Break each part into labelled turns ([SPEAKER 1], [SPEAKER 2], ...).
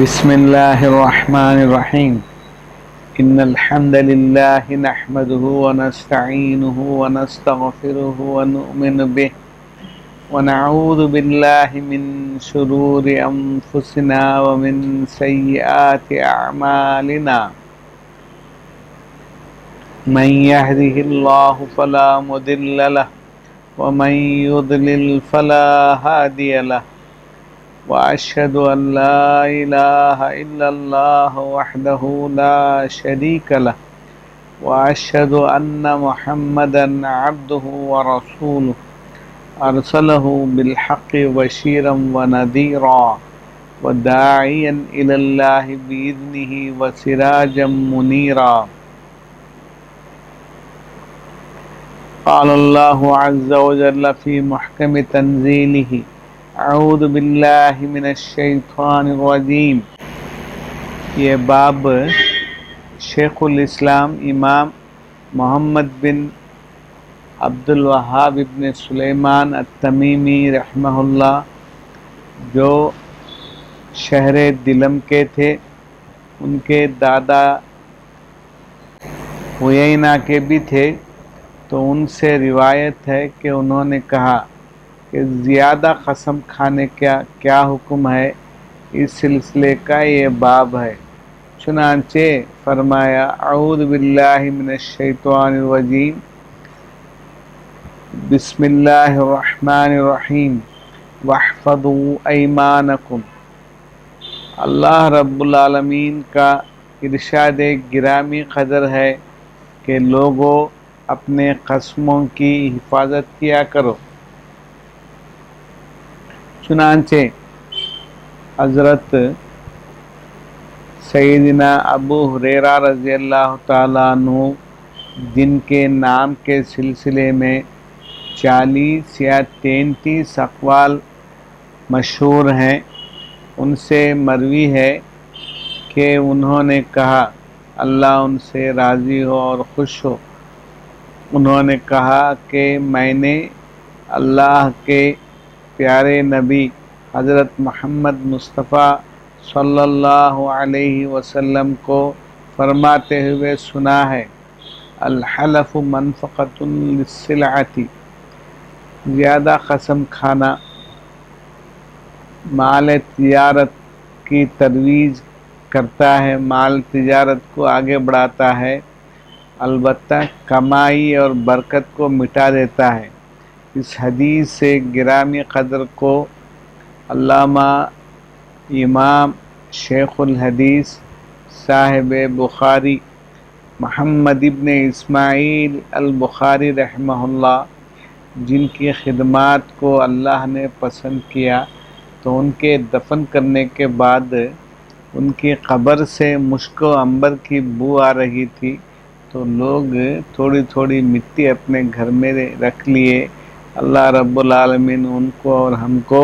[SPEAKER 1] بسم الله الرحمن الرحيم إن الحمد لله نحمده ونستعينه ونستغفره ونؤمن به ونعوذ بالله من شرور أنفسنا ومن سيئات أعمالنا من يهده الله فلا مضل له ومن يضلل فلا هادي له وأشهد أن لا إله إلا الله وحده لا شريك له وأشهد أن محمدا عبده ورسوله أرسله بالحق بشيرا ونذيرا وداعيا إلى الله بإذنه وسراجا منيرا. قال الله عز وجل في محكم تنزيله اعوذ باللہ من الشیطان الرجیم. یہ باب شیخ الاسلام امام محمد بن عبد الوہاب ابن سلیمان التمیمی رحمہ اللہ، جو شہر دلم کے تھے، ان کے دادا عیینہ کے بھی تھے، تو ان سے روایت ہے کہ انہوں نے کہا کہ زیادہ قسم کھانے کا کیا حکم ہے. اس سلسلے کا یہ باب ہے. چنانچہ فرمایا اعوذ باللہ من الشیطان الرجیم بسم اللہ الرحمن الرحیم واحفظوا ایمانکم. اللہ رب العالمین کا ارشاد گرامی قدر ہے کہ لوگوں اپنے قسموں کی حفاظت کیا کرو. چنانچہ حضرت سیدنا ابو ہریرہ رضی اللہ تعالیٰ عنہ، جن کے نام کے سلسلے میں 40 یا 33 اقوال مشہور ہیں، ان سے مروی ہے کہ انہوں نے کہا اللہ ان سے راضی ہو اور خوش ہو. انہوں نے کہا کہ میں نے اللہ کے پیارے نبی حضرت محمد مصطفیٰ صلی اللہ علیہ وسلم کو فرماتے ہوئے سنا ہے الحلف منفقۃ للسلعۃ. زیادہ قسم کھانا مال تجارت کی ترویج کرتا ہے، مال تجارت کو آگے بڑھاتا ہے، البتہ کمائی اور برکت کو مٹا دیتا ہے. اس حدیث سے گرامی قدر کو علامہ امام شیخ الحدیث صاحب بخاری محمد ابن اسماعیل البخاری رحمہ اللہ، جن کی خدمات کو اللہ نے پسند کیا، تو ان کے دفن کرنے کے بعد ان کی قبر سے مشک و عنبر کی بو آ رہی تھی، تو لوگ تھوڑی تھوڑی مٹی اپنے گھر میں رکھ لیے. اللہ رب العالمین ان کو اور ہم کو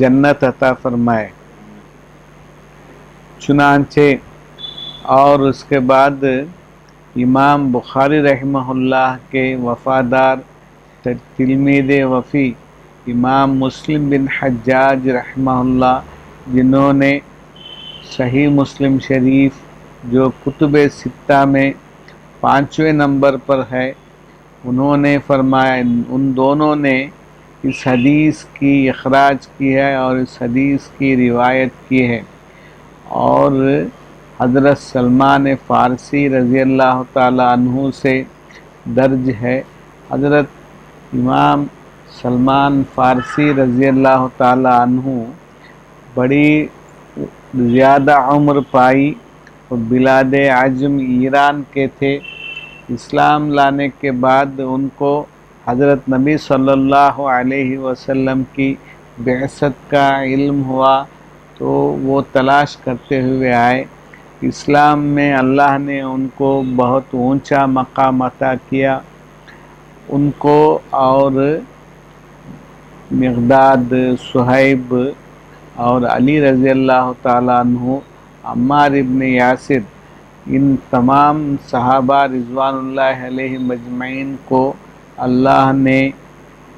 [SPEAKER 1] جنت عطا فرمائے. چنانچہ اور اس کے بعد امام بخاری رحمہ اللہ کے وفادار تلمید وفی امام مسلم بن حجاج رحمہ اللہ، جنہوں نے صحیح مسلم شریف جو کتب ستہ میں 5ویں نمبر پر ہے، انہوں نے فرمایا ان دونوں نے اس حدیث کی اخراج کی ہے اور اس حدیث کی روایت کی ہے. اور حضرت سلمان فارسی رضی اللہ تعالیٰ عنہ سے درج ہے. حضرت امام سلمان فارسی رضی اللہ تعالیٰ عنہ بڑی زیادہ عمر پائی اور بلاد عجم ایران کے تھے. اسلام لانے کے بعد ان کو حضرت نبی صلی اللہ علیہ وسلم کی بعثت کا علم ہوا، تو وہ تلاش کرتے ہوئے آئے. اسلام میں اللہ نے ان کو بہت اونچا مقام عطا کیا. ان کو اور مقداد، صہیب اور علی رضی اللہ تعالیٰ عنہ، عمار ابن یاسر، ان تمام صحابہ رضوان اللہ علیہ مجمعین کو اللہ نے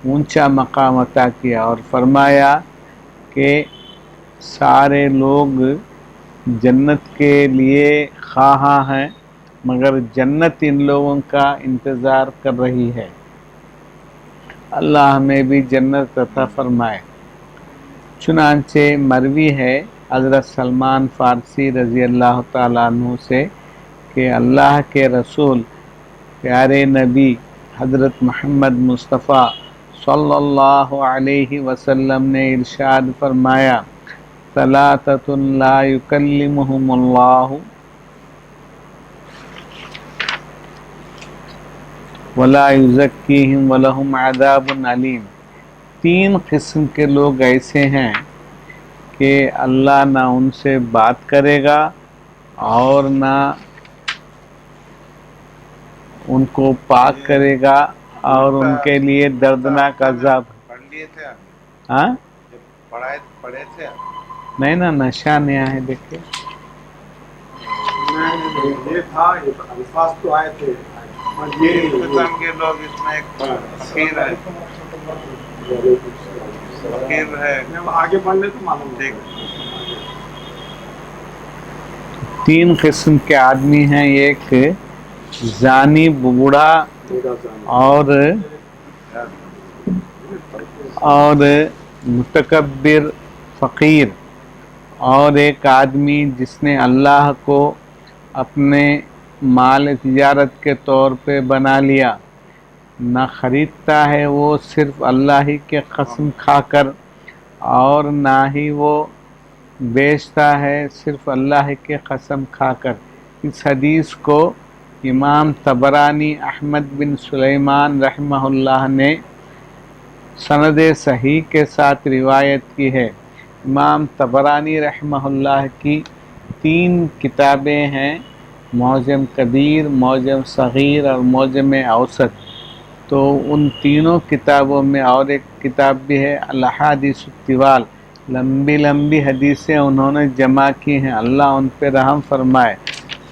[SPEAKER 1] اونچا مقام عطا کیا اور فرمایا کہ سارے لوگ جنت کے لیے خواہاں ہیں، مگر جنت ان لوگوں کا انتظار کر رہی ہے۔ اللہ ہمیں بھی جنت عطا فرمائے۔ چنانچہ مروی ہے حضرت سلمان فارسی رضی اللہ تعالیٰ عنہ سے کہ اللہ کے رسول پیارے نبی حضرت محمد مصطفیٰ صلی اللہ علیہ وسلم نے ارشاد فرمایا، ثلاثۃ لا یکلمہم اللہ ولا یزکیہم ولہم عذاب علیم۔ تین قسم کے لوگ ایسے ہیں کہ اللہ نہ ان سے بات کرے گا اور نہ ان کو پاک کرے گا، اور ان کے لیے دردناک عذاب۔
[SPEAKER 2] پڑھ لیے تھے آپ؟
[SPEAKER 1] ہاں
[SPEAKER 2] پڑھے تھے آپ؟
[SPEAKER 1] نہیں نا، نشہ نہیں ہے، دیکھیں
[SPEAKER 3] یہ تھا، الفاظ تو آئے تھے،
[SPEAKER 2] یہ قسم کے لوگ، اس میں ایک فقیر ہے، فقیر ہے،
[SPEAKER 3] آگے بڑھ لے تو معلوم
[SPEAKER 2] دیکھ۔
[SPEAKER 1] تین قسم کے آدمی ہیں، ایک زانی بوڑھا اور متکبر فقیر، اور ایک آدمی جس نے اللہ کو اپنے مال تجارت کے طور پہ بنا لیا، نہ خریدتا ہے وہ صرف اللہ ہی کے قسم کھا کر، اور نہ ہی وہ بیچتا ہے صرف اللہ کے قسم کھا کر۔ اس حدیث کو امام طبرانی احمد بن سلیمان رحمہ اللہ نے سند صحیح کے ساتھ روایت کی ہے۔ امام طبرانی رحمہ اللہ کی تین کتابیں ہیں، معجم کبیر، معجم صغیر اور معجم اوسط۔ تو ان تینوں کتابوں میں اور ایک کتاب بھی ہے الاحادیث الطوال، لمبی لمبی حدیثیں انہوں نے جمع کی ہیں، اللہ ان پہ رحم فرمائے۔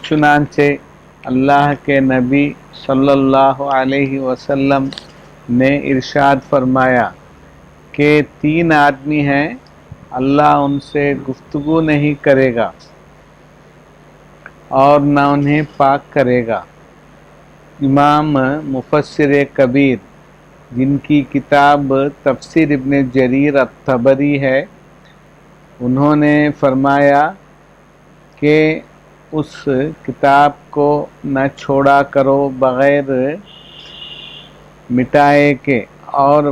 [SPEAKER 1] چنانچہ اللہ کے نبی صلی اللہ علیہ وسلم نے ارشاد فرمایا کہ تین آدمی ہیں، اللہ ان سے گفتگو نہیں کرے گا اور نہ انہیں پاک کرے گا۔ امام مفسر کبیر جن کی کتاب تفسیر ابن جریر الطبری ہے، انہوں نے فرمایا کہ اس کتاب کو نہ چھوڑا کرو بغیر مٹائے کے، اور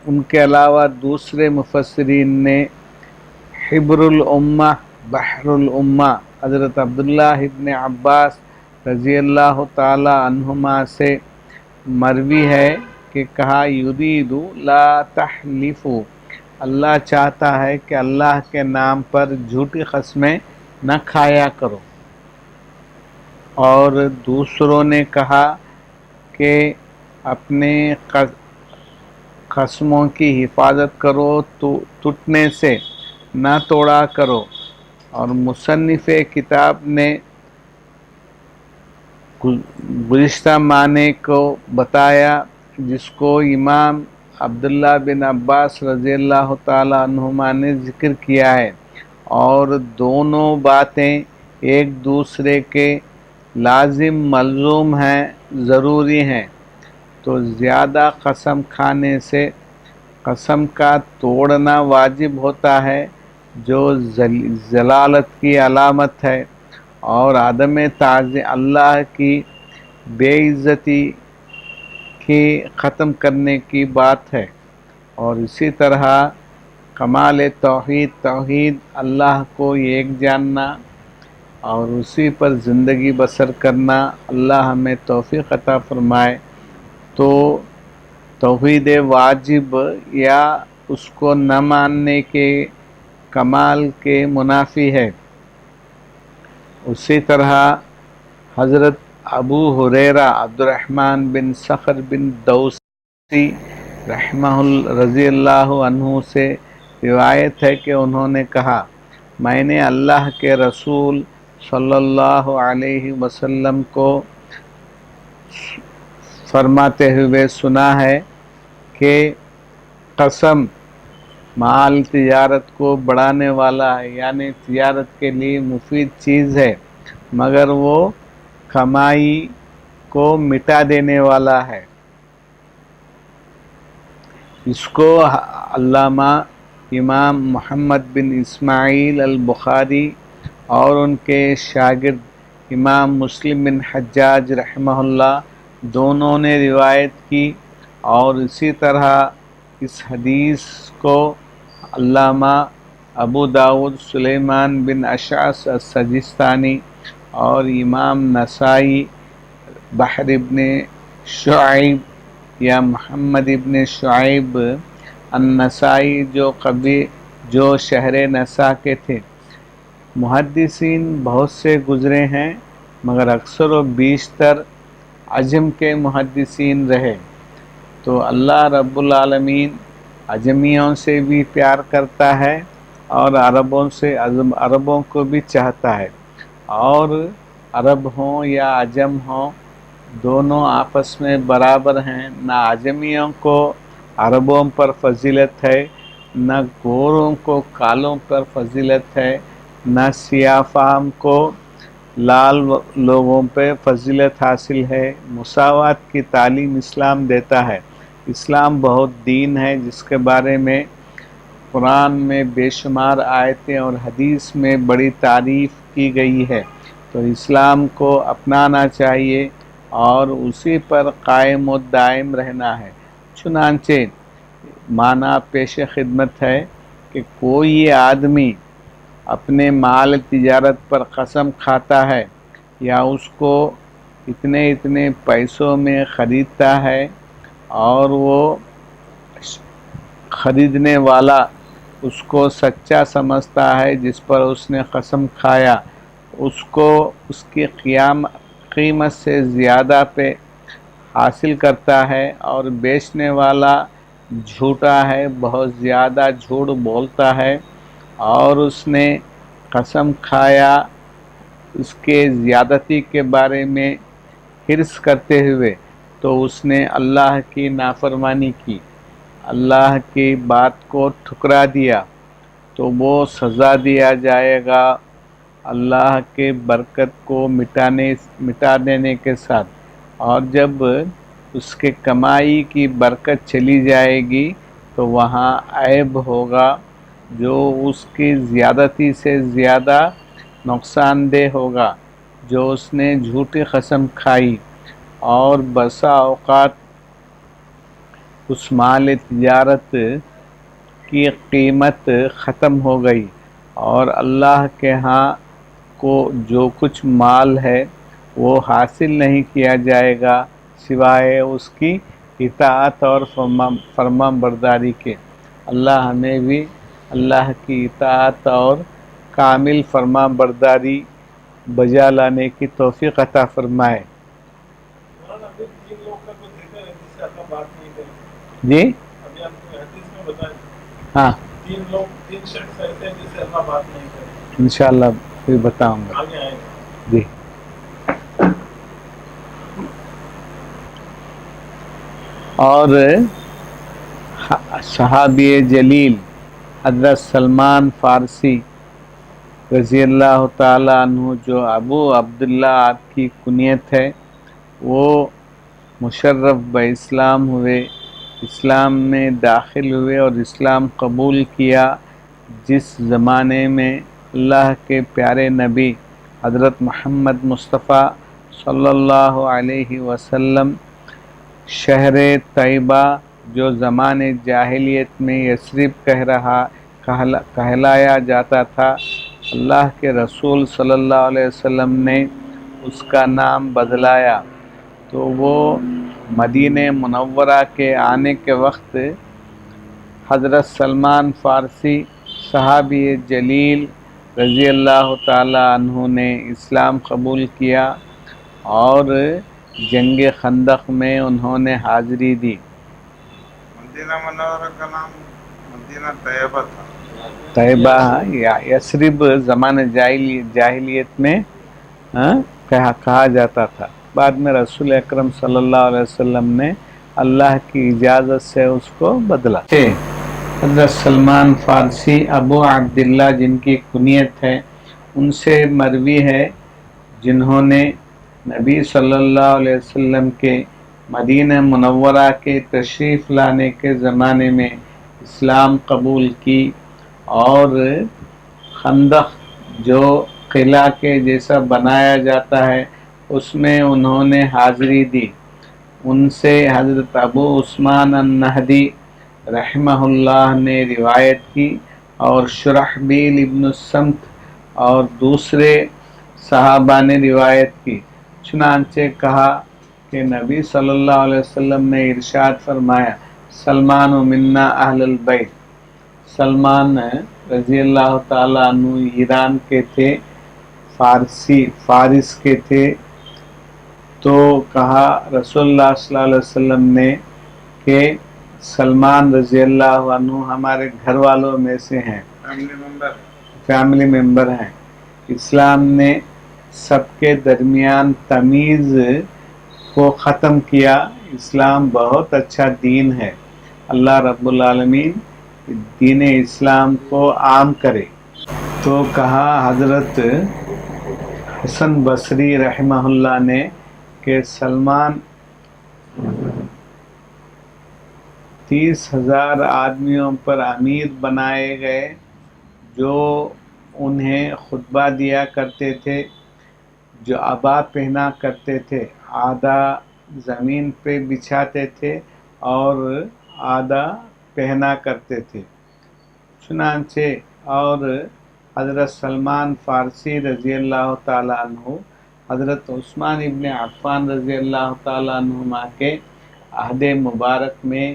[SPEAKER 1] ان کے علاوہ دوسرے مفسرین نے حبر الامہ، بحر الامہ، حضرت عبداللہ ابن عباس رضی اللہ تعالی عنہما سے مروی ہے کہ کہا، یرید لا تحلفوا، اللہ چاہتا ہے کہ اللہ کے نام پر جھوٹی قسمیں نہ کھایا کرو۔ اور دوسروں نے کہا کہ اپنے قسموں کی حفاظت کرو، تو ٹوٹنے سے نہ توڑا کرو۔ اور مصنف کتاب نے گزشتہ معنی کو بتایا، جس کو امام عبداللہ بن عباس رضی اللہ تعالیٰ عنہما نے ذکر کیا ہے، اور دونوں باتیں ایک دوسرے کے لازم ملزوم ہیں، ضروری ہیں۔ تو زیادہ قسم کھانے سے قسم کا توڑنا واجب ہوتا ہے، جو ضلالت کی علامت ہے اور عدم تعظیم، اللہ کی بے عزتی کی ختم کرنے کی بات ہے۔ اور اسی طرح کمال توحید اللہ کو ایک جاننا اور اسی پر زندگی بسر کرنا، اللہ ہمیں توفیق عطا فرمائے۔ تو توحید واجب یا اس کو نہ ماننے کے کمال کے منافی ہے۔ اسی طرح حضرت ابو ہریرہ عبدالرحمن بن صخر بن دوسی رضی اللہ عنہ سے روایت ہے کہ انہوں نے کہا، میں نے اللہ کے رسول صلی اللہ علیہ وسلم کو فرماتے ہوئے سنا ہے کہ قسم مال تجارت کو بڑھانے والا ہے، یعنی تجارت کے لیے مفید چیز ہے، مگر وہ کمائی کو مٹا دینے والا ہے۔ اس کو علامہ امام محمد بن اسماعیل البخاری اور ان کے شاگرد امام مسلم بن حجاج رحمہ اللہ دونوں نے روایت کی، اور اسی طرح اس حدیث کو علامہ ابو داود سلیمان بن اشعث السجستانی اور امام نسائی بحر ابن شعیب یا محمد ابن شعیب النسائی جو شہر نسا کے تھے۔ محدثین بہت سے گزرے ہیں، مگر اکثر و بیشتر عجم کے محدثین رہے، تو اللہ رب العالمین عجمیوں سے بھی پیار کرتا ہے اور عربوں کو بھی چاہتا ہے، اور عرب ہوں یا عجم ہوں دونوں آپس میں برابر ہیں۔ نہ عجمیوں کو عربوں پر فضیلت ہے، نہ گوروں کو کالوں پر فضیلت ہے، نہ سیاہ فام کو لال لوگوں پہ فضیلت حاصل ہے۔ مساوات کی تعلیم اسلام دیتا ہے۔ اسلام بہت دین ہے جس کے بارے میں قرآن میں بے شمار آیتیں اور حدیث میں بڑی تعریف کی گئی ہے، تو اسلام کو اپنانا چاہیے اور اسی پر قائم و دائم رہنا ہے۔ چنانچہ معنی پیش خدمت ہے کہ کوئی آدمی اپنے مال تجارت پر قسم کھاتا ہے یا اس کو اتنے پیسوں میں خریدتا ہے اور وہ خریدنے والا اس کو سچا سمجھتا ہے جس پر اس نے قسم کھایا، اس کو اس کی قیمت سے زیادہ پہ حاصل کرتا ہے، اور بیچنے والا جھوٹا ہے، بہت زیادہ جھوٹ بولتا ہے، اور اس نے قسم کھایا اس کے زیادتی کے بارے میں حرص کرتے ہوئے، تو اس نے اللہ کی نافرمانی کی، اللہ کی بات کو ٹھکرا دیا، تو وہ سزا دیا جائے گا اللہ کے برکت کو مٹا دینے کے ساتھ، اور جب اس کے کمائی کی برکت چلی جائے گی تو وہاں عیب ہوگا جو اس کی زیادتی سے زیادہ نقصان دہ ہوگا، جو اس نے جھوٹی قسم کھائی، اور بسا اوقات اس مال تجارت کی قیمت ختم ہو گئی، اور اللہ کے ہاں کو جو کچھ مال ہے وہ حاصل نہیں کیا جائے گا سوائے اس کی اطاعت اور فرما برداری کے۔ اللہ ہمیں بھی اللہ کی اطاعت اور کامل فرما برداری بجا لانے کی توفیق عطا فرمائے۔
[SPEAKER 3] مولانا ابھی 3 لوگ کا تو ذکر ہے جس سے اللہ بات نہیں کرے،
[SPEAKER 1] جی
[SPEAKER 3] ابھی آپ کو حدیث میں بتائیں
[SPEAKER 1] ہاں
[SPEAKER 3] 3 شخص ایسے ہیں جس سے اللہ بات نہیں کرے،
[SPEAKER 1] انشاءاللہ پھر بتاؤں گا۔
[SPEAKER 3] آگے آئے گا۔
[SPEAKER 1] جی اور صحابی جلیل حضرت سلمان فارسی رضی اللہ تعالیٰ عنہ جو ابو عبداللہ آپ کی کنیت ہے، وہ مشرف باسلام ہوئے، اسلام میں داخل ہوئے اور اسلام قبول کیا جس زمانے میں اللہ کے پیارے نبی حضرت محمد مصطفیٰ صلی اللہ علیہ وسلم شہر طیبہ جو زمانے جاہلیت میں یثرب کہلایا جاتا تھا، اللہ کے رسول صلی اللہ علیہ وسلم نے اس کا نام بدلایا، تو وہ مدینہ منورہ کے آنے کے وقت حضرت سلمان فارسی صحابی جلیل رضی اللہ تعالی عنہ نے اسلام قبول کیا، اور جنگ خندق میں انہوں نے حاضری دی۔
[SPEAKER 2] مدینہ منورہ کا نام مدینہ طیبہ تھا،
[SPEAKER 1] طیبہ یا یثرب زمانہ جاہلیت میں کہا جاتا تھا، بعد میں رسول اکرم صلی اللہ علیہ وسلم نے اللہ کی اجازت سے اس کو بدلا۔ حضرت سلمان فارسی ابو عبداللہ جن کی کنیت ہے، ان سے مروی ہے جنہوں نے نبی صلی اللہ علیہ وسلم کے مدینہ منورہ کے تشریف لانے کے زمانے میں اسلام قبول کی، اور خندق جو قلعہ کے جیسا بنایا جاتا ہے اس میں انہوں نے حاضری دی۔ ان سے حضرت ابو عثمان النہدی رحمہ اللہ نے روایت کی، اور شرحبیل ابن السمت اور دوسرے صحابہ نے روایت کی۔ چنانچہ کہا کہ نبی صلی اللہ علیہ وسلم نے ارشاد فرمایا، سلمان منا اہل البیت۔ سلمان رضی اللہ تعالیٰ عنہ ایران کے تھے، فارس کے تھے، تو کہا رسول اللہ صلی اللہ علیہ وسلم نے کہ سلمان رضی اللہ عنہ ہمارے گھر والوں میں سے ہیں، فیملی ممبر ہیں۔ اسلام نے سب کے درمیان تمیز کو ختم کیا، اسلام بہت اچھا دین ہے، اللہ رب العالمین دین اسلام کو عام کرے۔ تو کہا حضرت حسن بصری رحمہ اللہ نے کہ سلمان 30,000 آدمیوں پر امیر بنائے گئے جو انہیں خطبہ دیا کرتے تھے، جو عبا پہنا کرتے تھے، آدھا زمین پہ بچھاتے تھے اور آدھا پہنا کرتے تھے۔ چنانچہ اور حضرت سلمان فارسی رضی اللہ تعالیٰ عنہ حضرت عثمان ابن عفان رضی اللہ تعالیٰ عنہما کے عہد مبارک میں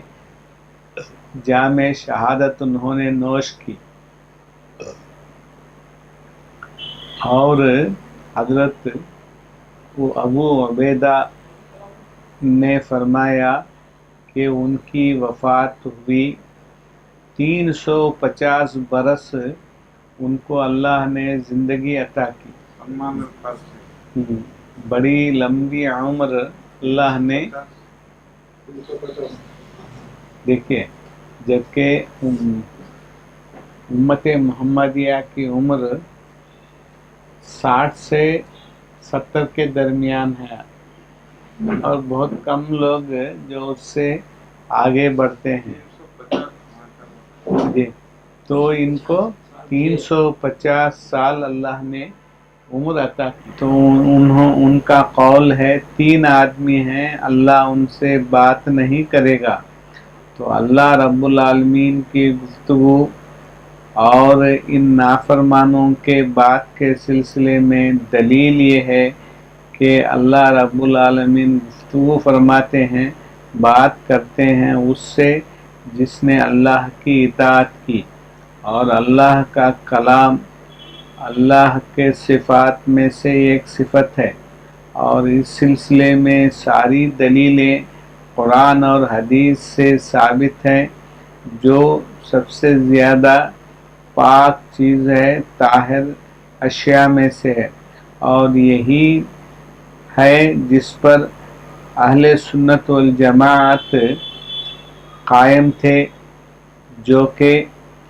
[SPEAKER 1] جام شہادت انہوں نے نوش کی، اور حضرت ابو عبیدہ نے فرمایا کہ ان کی وفات ہوئی 350 برس ان کو اللہ نے زندگی عطا کی،
[SPEAKER 2] سلمان الفارسی
[SPEAKER 1] بڑی لمبی عمر اللہ نے۔ دیکھیے جبکہ امت محمدیہ کی عمر 60 سے 70 کے درمیان ہے، اور بہت کم لوگ جو اس سے آگے بڑھتے ہیں، جی تو ان کو 350 سال اللہ نے عمر عطا کی۔ تو ان کا قول ہے 3 آدمی ہیں اللہ ان سے بات نہیں کرے گا۔ تو اللہ رب العالمین کی گفتگو اور ان نافرمانوں کے بات کے سلسلے میں دلیل یہ ہے کہ اللہ رب العالمین گفتگو فرماتے ہیں، بات کرتے ہیں اس سے جس نے اللہ کی اطاعت کی، اور اللہ کا کلام اللہ کے صفات میں سے ایک صفت ہے، اور اس سلسلے میں ساری دلیلیں قرآن اور حدیث سے ثابت ہیں۔ جو سب سے زیادہ پاک چیز ہے طاہر اشیاء میں سے ہے، اور یہی ہے جس پر اہل سنت والجماعت قائم تھے، جو کہ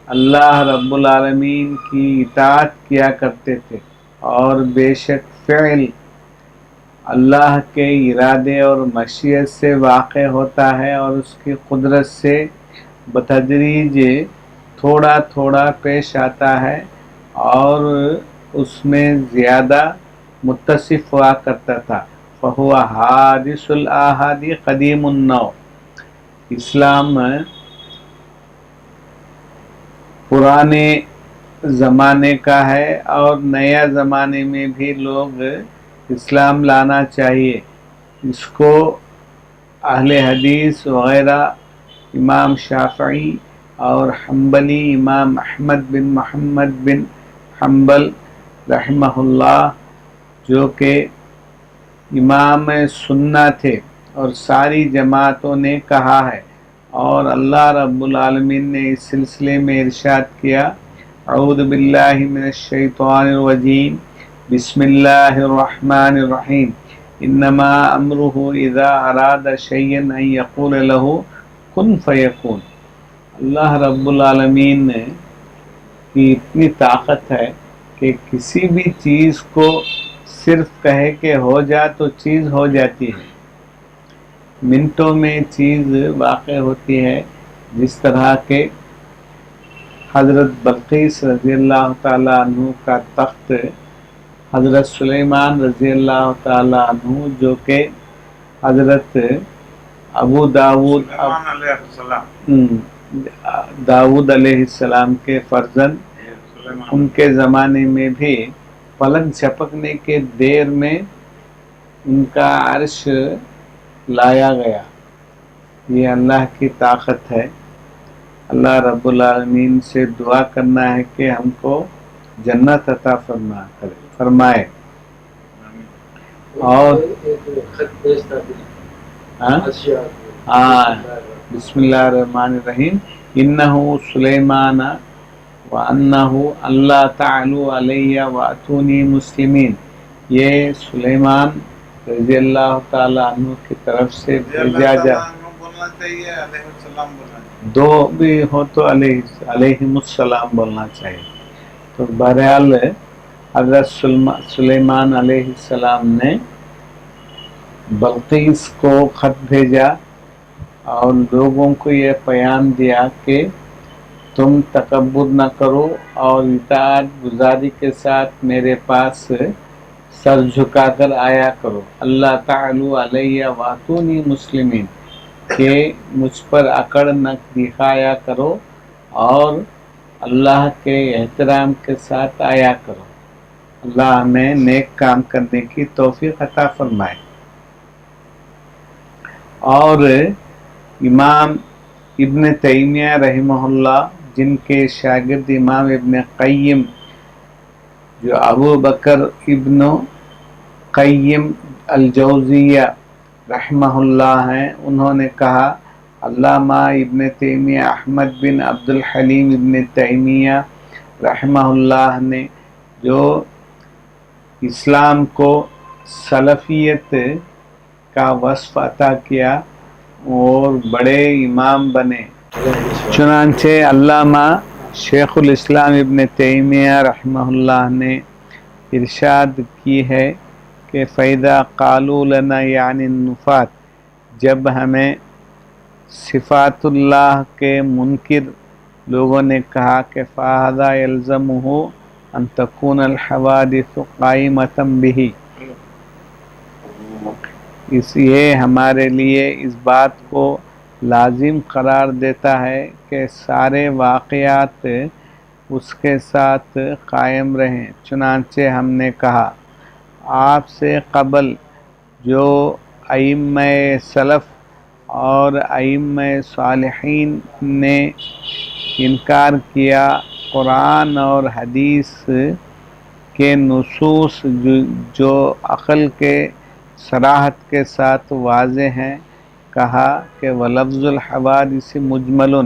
[SPEAKER 1] اللہ رب العالمین کی اطاعت کیا کرتے تھے، اور بے شک فعل اللہ کے ارادے اور مشیت سے واقع ہوتا ہے، اور اس کی قدرت سے بتدریج تھوڑا تھوڑا پیش آتا ہے، اور اس میں زیادہ متصف ہوا کرتا تھا۔ فہو حادث الآحاد قدیم النوع۔ اسلام پرانے زمانے کا ہے، اور نیا زمانے میں بھی لوگ اسلام لانا چاہیے۔ اس کو اہل حدیث وغیرہ امام شافعی اور حنبلی امام احمد بن محمد بن حنبل رحمہ اللہ، جو کہ امام سنہ تھے، اور ساری جماعتوں نے کہا ہے، اور اللہ رب العالمین نے اس سلسلے میں ارشاد کیا، اعوذ باللہ من الشیطان الرجیم، بسم اللہ الرحمن الرحیم، انما امرہ اذا اراد شیئا ان یقول له کن فیکون۔ اللہ رب العالمین کی اتنی طاقت ہے کہ کسی بھی چیز کو صرف کہے کہ ہو جا تو چیز ہو جاتی ہے، منٹوں میں چیز واقع ہوتی ہے. جس طرح کہ حضرت بلقیس رضی اللہ تعالیٰ عنہ کا تخت حضرت سلیمان رضی اللہ تعالیٰ عنہ جو کہ حضرت ابو داود
[SPEAKER 2] سلیمان علیہ السلام
[SPEAKER 1] داود علیہ السلام کے فرزند، ان کے زمانے میں بھی پلک جھپکنے کے دیر میں ان کا عرش لایا گیا. یہ اللہ کی طاقت ہے. اللہ رب العالمین سے دعا کرنا ہے کہ ہم کو جنت عطا فرمائے. اور بسم اللہ الرحمن الرحیم. انہو سلیمان وانہو اللہ تعالی علیہ واتونی مسلمین. یہ سلیمان رضی اللہ تعالیٰ عنہ کی طرف سے بھیجا جا،
[SPEAKER 2] بولنا چاہیے علیہ السلام بولنا چاہیے،
[SPEAKER 1] دو بھی ہو تو علیہم السلام بولنا چاہیے. تو بہرحال حضرت سلیمان علیہ السلام نے بلقیس کو خط بھیجا اور لوگوں کو یہ پیام دیا کہ تم تکبر نہ کرو اور اطاعت گزاری کے ساتھ میرے پاس سر جھکا کر آیا کرو. اللہ تعالی علیہ واتونی مسلمین، کہ مجھ پر اکڑ نہ دکھایا کرو اور اللہ کے احترام کے ساتھ آیا کرو. اللہ ہمیں نیک کام کرنے کی توفیق عطا فرمائے. اور امام ابن تیمیہ رحمہ اللہ، جن کے شاگرد امام ابن قیم جو ابو بکر ابن قیم الجوزیہ رحمہ اللہ ہیں، انہوں نے کہا علامہ ابن تیمیہ احمد بن عبد الحلیم ابن تیمیہ رحمہ اللہ نے جو اسلام کو سلفیت کا وصف عطا کیا اور بڑے امام بنے. چنانچہ علامہ شیخ الاسلام ابن تیمیہ رحمہ اللہ نے ارشاد کی ہے کہ فَإِذَا قَالُوا لَنَا یعنی النفات، جب ہمیں صفات اللہ کے منکر لوگوں نے کہا کہ فَهَذَا يَلْزَمُهُ أَن تَكُونَ الْحَوَادِثُ قَائِمَةً بِهِ، اس یہ ہمارے لیے اس بات کو لازم قرار دیتا ہے کہ سارے واقعات اس کے ساتھ قائم رہیں. چنانچہ ہم نے کہا آپ سے قبل جو ائمہ سلف اور ائمہ صالحین نے انکار کیا قرآن اور حدیث کے نصوص جو عقل کے صراحت کے ساتھ واضح ہیں، کہا کہ وَلَفْظُ الْحَوَادِثِ مُجْمَلٌ،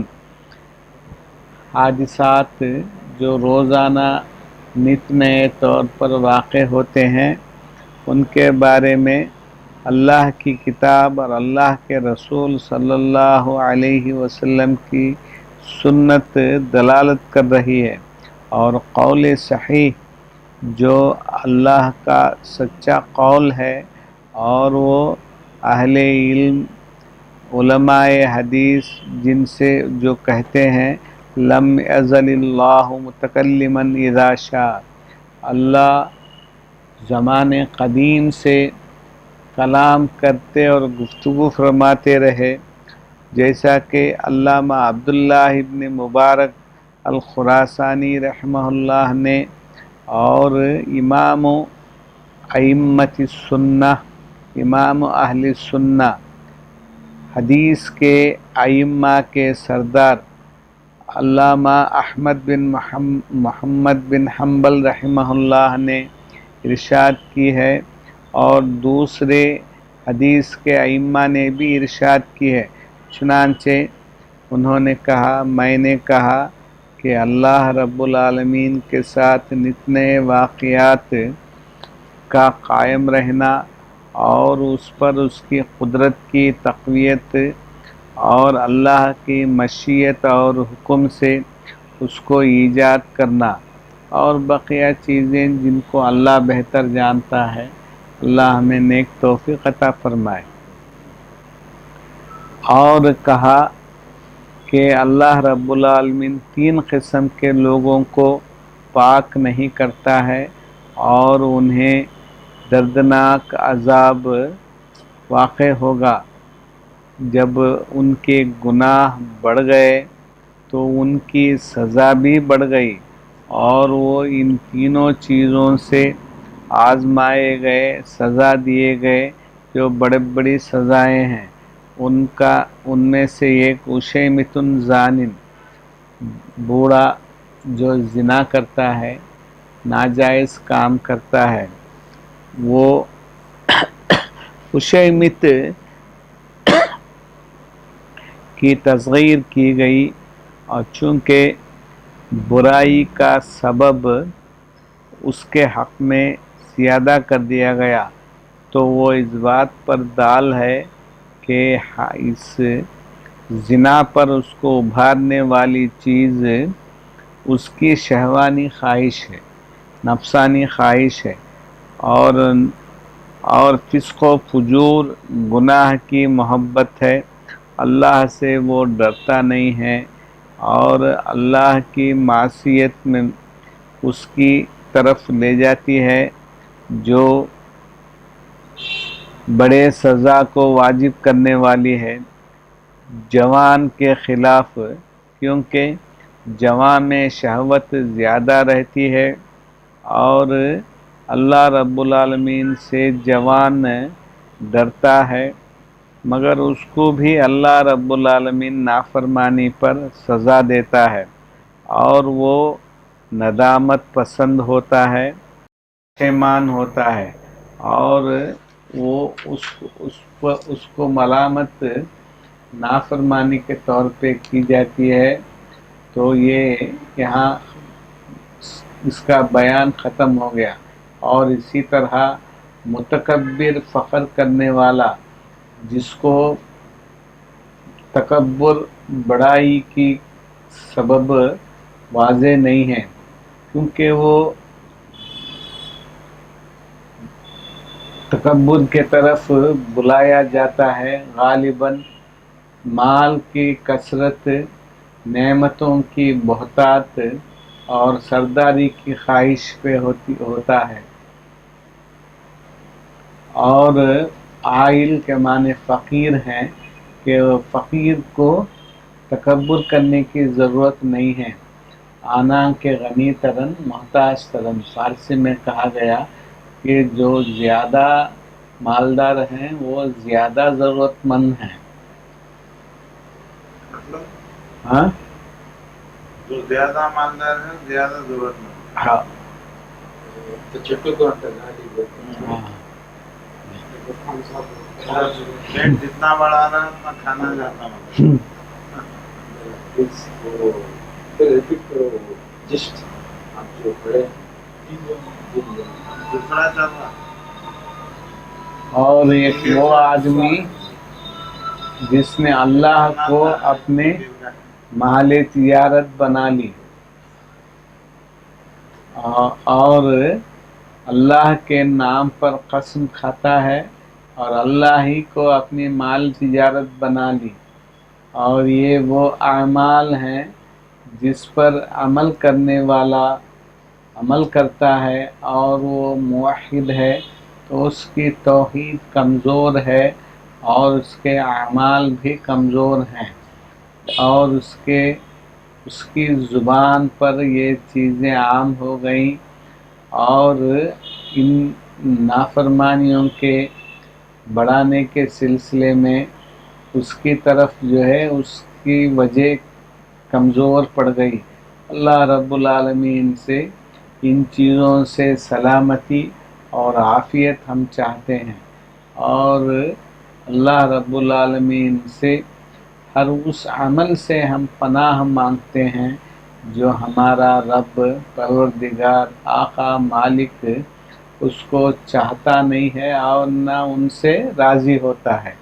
[SPEAKER 1] حادثات جو روزانہ نت نئے طور پر واقع ہوتے ہیں ان کے بارے میں اللہ کی کتاب اور اللہ کے رسول صلی اللہ علیہ وسلم کی سنت دلالت کر رہی ہے، اور قول صحیح جو اللہ کا سچا قول ہے اور وہ اہل علم علماء حدیث جن سے جو کہتے ہیں لم یزل اللہ متکلما اذا شاء، اللہ زمانے قدیم سے کلام کرتے اور گفتگو فرماتے رہے، جیسا کہ علامہ عبداللہ ابن مبارک الخراسانی رحمہ اللہ نے اور امام ائمۃ السنہ، امام اہل سنہ حدیث کے ائمہ کے سردار علامہ احمد بن محمد بن حنبل رحمہ اللہ نے ارشاد کی ہے، اور دوسرے حدیث کے ائمہ نے بھی ارشاد کی ہے. چنانچہ انہوں نے کہا میں نے کہا کہ اللہ رب العالمین کے ساتھ نت نئے واقعات کا قائم رہنا اور اس پر اس کی قدرت کی تقویت اور اللہ کی مشیت اور حکم سے اس کو ایجاد کرنا، اور بقیہ چیزیں جن کو اللہ بہتر جانتا ہے۔ اللہ ہمیں نیک توفیق عطا فرمائے۔ اور کہا کہ اللہ رب العالمین 3 قسم کے لوگوں کو پاک نہیں کرتا ہے، اور انہیں دردناک عذاب واقع ہوگا۔ جب ان کے گناہ بڑھ گئے تو ان کی سزا بھی بڑھ گئی، اور وہ ان تینوں چیزوں سے آزمائے گئے، سزا دیے گئے جو بڑی سزائیں ہیں۔ ان میں سے ایک اشیمت زانن، بوڑھا جو زنا کرتا ہے، ناجائز کام کرتا ہے، وہ اشیمت کی تصغیر کی گئی، اور چونکہ برائی کا سبب اس کے حق میں زیادہ کر دیا گیا، تو وہ اس بات پر دال ہے کہ اس زنا پر اس کو ابھارنے والی چیز اس کی شہوانی خواہش ہے، نفسانی خواہش ہے، اور فسق و فجور گناہ کی محبت ہے۔ اللہ سے وہ ڈرتا نہیں ہے، اور اللہ کی معصیت میں اس کی طرف لے جاتی ہے جو بڑے سزا کو واجب کرنے والی ہے۔ جوان کے خلاف، کیونکہ جوان میں شہوت زیادہ رہتی ہے، اور اللہ رب العالمین سے جوان ڈرتا ہے، مگر اس کو بھی اللہ رب العالمین نافرمانی پر سزا دیتا ہے، اور وہ ندامت پسند ہوتا ہے، پشیمان ہوتا ہے، اور وہ اس کو ملامت نافرمانی کے طور پہ کی جاتی ہے۔ تو یہ یہاں اس کا بیان ختم ہو گیا۔ اور اسی طرح متکبر، فخر کرنے والا، جس کو تکبر بڑائی کی سبب واضح نہیں ہے، کیونکہ وہ تکبر کے طرف بلایا جاتا ہے غالباً مال کی کثرت، نعمتوں کی بہتات اور سرداری کی خواہش پہ ہوتا ہے۔ اور عائل کے معنی فقیر ہیں، کہ فقیر کو تکبر کرنے کی ضرورت نہیں ہے۔ آنا کے غنی ترن محتاج ترن، فارسی میں کہا گیا کہ جو زیادہ مالدار ہیں وہ زیادہ ضرورت مند ہیں۔ ہاں،
[SPEAKER 2] جو زیادہ مالدار ہے زیادہ ضرورت مند۔
[SPEAKER 1] ہاں،
[SPEAKER 2] پیٹ جتنا بڑا رہا اتنا کھانا جاتا ہے۔ دوسرا چل رہا
[SPEAKER 1] اور ایک وہ آدمی جس نے اللہ کو اپنے محل تجارت بنا لی، اور اللہ کے نام پر قسم کھاتا ہے، اور اللہ ہی کو اپنی مال تجارت بنا لی، اور یہ وہ اعمال ہیں جس پر عمل کرنے والا عمل کرتا ہے اور وہ موحد ہے، تو اس کی توحید کمزور ہے، اور اس کے اعمال بھی کمزور ہیں، اور اس کی زبان پر یہ چیزیں عام ہو گئیں، اور ان نافرمانیوں کے بڑھانے کے سلسلے میں اس کی طرف جو ہے اس کی وجہ کمزور پڑ گئی۔ اللہ رب العالمین سے ان چیزوں سے سلامتی اور عافیت ہم چاہتے ہیں، اور اللہ رب العالمین سے ہر اس عمل سے ہم پناہ مانگتے ہیں جو ہمارا رب، پروردگار، آقا، مالک اس کو چاہتا نہیں ہے اور نہ ان سے راضی ہوتا ہے۔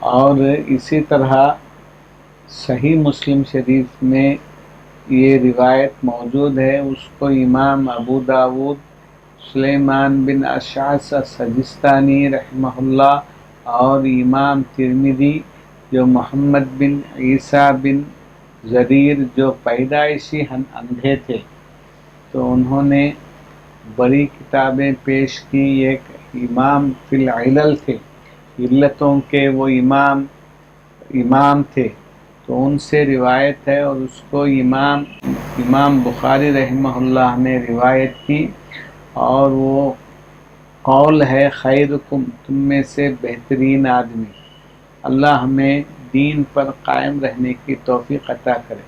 [SPEAKER 1] اور اسی طرح صحیح مسلم شریف میں یہ روایت موجود ہے، اس کو امام ابو داود سلیمان بن اشعث سجستانی رحمہ اللہ اور امام ترمذی جو محمد بن عیسیٰ بن زریر جو پیدائشی اندھے تھے، تو انہوں نے بڑی کتابیں پیش کی. ایک امام فی العلل تھے، علتوں کے وہ امام تھے، تو ان سے روایت ہے اور اس کو امام بخاری رحمہ اللہ نے روایت کی، اور وہ قول ہے خیرکم، تم میں سے بہترین آدمی. اللہ ہمیں دین پر قائم رہنے کی توفیق عطا کرے.